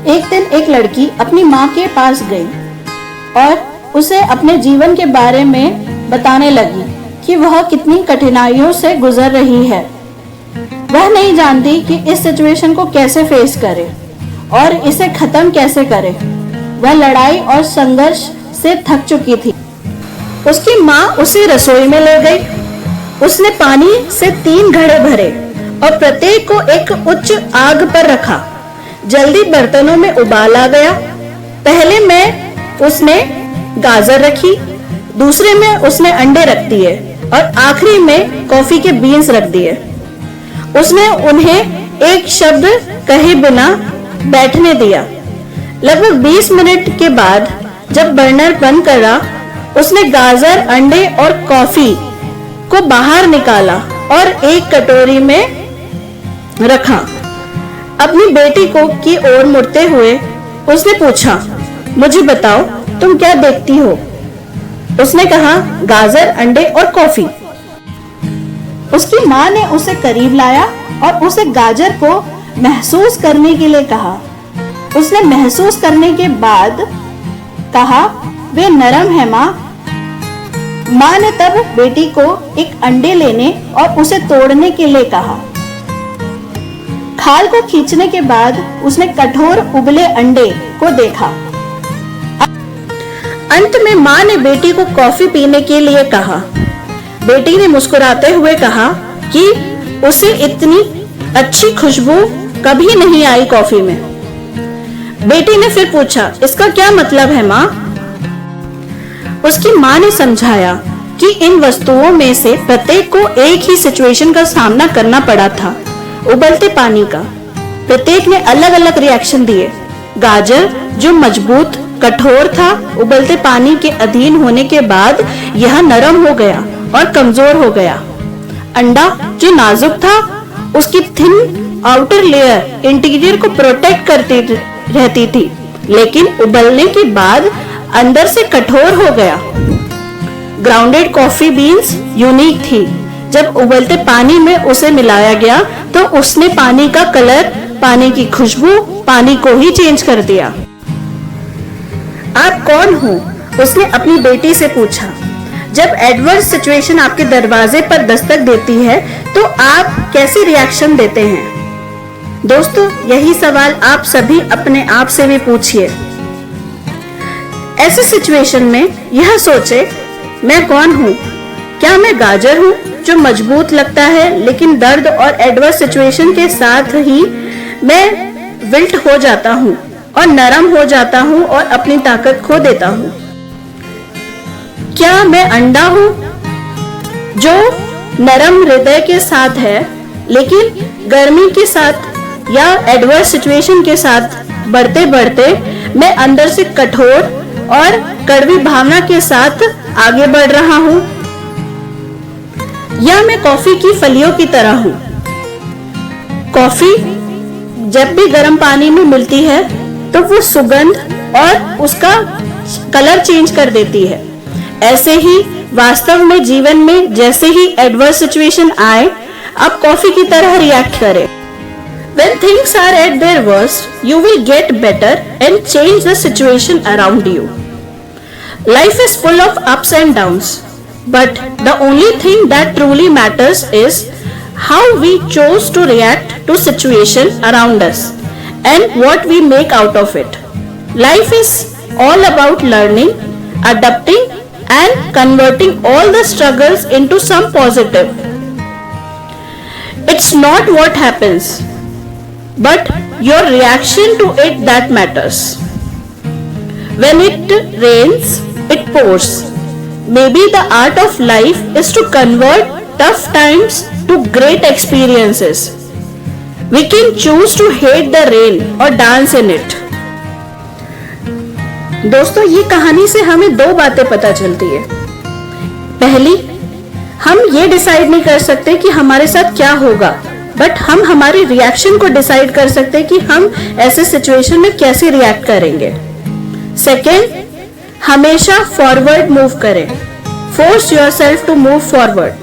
एक दिन एक लड़की अपनी माँ के पास गई और उसे अपने जीवन के बारे में बताने लगी कि वह कितनी कठिनाइयों से गुजर रही है। वह नहीं जानती कि इस सिचुएशन को कैसे फेस करे और इसे खत्म कैसे करे। वह लड़ाई और संघर्ष से थक चुकी थी। उसकी माँ उसे रसोई में ले गई। उसने पानी से 3 घड़े भरे और प्रत्येक को एक उच्च आग पर रखा। जल्दी बर्तनों में उबाल आ गया। पहले में उसने गाजर रखी, दूसरे में उसने अंडे रख दिए और आखिरी में कॉफी के बीन्स रख दिए। उसने उन्हें एक शब्द कहे बिना बैठने दिया। लगभग 20 मिनट के बाद जब बर्नर बंद करा, उसने गाजर, अंडे और कॉफी को बाहर निकाला और एक कटोरी में रखा। अपनी बेटी को की ओर मुड़ते हुए उसने पूछा, मुझे बताओ तुम क्या देखती हो? उसने कहा, गाजर, अंडे और कॉफी। उसकी माँ ने उसे करीब लाया और उसे गाजर को महसूस करने के लिए कहा। उसने महसूस करने के बाद कहा, वे नरम है माँ। माँ ने तब बेटी को एक अंडे लेने और उसे तोड़ने के लिए कहा। खाल को खींचने के बाद उसने कठोर उबले अंडे को देखा। अंत में माँ ने बेटी को कॉफी पीने के लिए कहा। बेटी ने मुस्कुराते हुए कहा कि उसे इतनी अच्छी खुशबू कभी नहीं आई कॉफी में। बेटी ने फिर पूछा, इसका क्या मतलब है माँ? उसकी माँ ने समझाया कि इन वस्तुओं में से प्रत्येक को एक ही सिचुएशन का सामना करना पड़ा था, उबलते पानी का। प्रत्येक ने अलग अलग रिएक्शन दिए। गाजर जो मजबूत कठोर था, उबलते पानी के अधीन होने के बाद यह नरम हो गया और कमजोर हो गया। अंडा जो नाजुक था, उसकी थिन आउटर लेयर इंटीरियर को प्रोटेक्ट करती रहती थी, लेकिन उबलने के बाद अंदर से कठोर हो गया। ग्राउंडेड कॉफी बीन्स यूनिक थी। जब उबलते पानी में उसे मिलाया गया तो उसने पानी का कलर, पानी की खुशबू, पानी को ही चेंज कर दिया। आप कौन हो? उसने अपनी बेटी से पूछा। जब एडवर्स सिचुएशन आपके दरवाजे पर दस्तक देती है तो आप कैसे रिएक्शन देते हैं? दोस्तों, यही सवाल आप सभी अपने आप से भी पूछिए। ऐसे सिचुएशन में यह सोचे, मैं कौन हूँ? क्या मैं गाजर हूँ जो मजबूत लगता है, लेकिन दर्द और एडवर्स सिचुएशन के साथ ही मैं विल्ट हो जाता हूँ और नरम हो जाता हूँ और अपनी ताकत खो देता हूँ? क्या मैं अंडा हूँ जो नरम हृदय के साथ है, लेकिन गर्मी के साथ या एडवर्स सिचुएशन के साथ बढ़ते बढ़ते मैं अंदर से कठोर और कड़वी भावना के साथ आगे बढ़ रहा हूँ? या मैं कॉफी की फलियों की तरह हूँ? कॉफी जब भी गर्म पानी में मिलती है तो वो सुगंध और उसका कलर चेंज कर देती है। ऐसे ही वास्तव में जीवन में जैसे ही एडवर्स सिचुएशन आए, आप कॉफी की तरह रिएक्ट करें। When things are at their worst, you will get better and change the situation around you. Life is full of ups and downs, but the only thing that truly matters is how we chose to react to situation around us and what we make out of it. Life is all about learning, adapting, and converting all the struggles into some positive. It's not what happens, but your reaction to it that matters. When it rains, it pours. Maybe the art of life is to convert tough times to great experiences. We can choose to hate the rain or dance in it. दोस्तों, ये कहानी से हमें 2 बातें पता चलती है। पहली, हम ये डिसाइड नहीं कर सकते कि हमारे साथ क्या होगा, बट हम हमारे रिएक्शन को डिसाइड कर सकते हैं कि हम ऐसे सिचुएशन में कैसे रिएक्ट करेंगे। सेकेंड, हमेशा फॉरवर्ड मूव करें। Force yourself to move forward.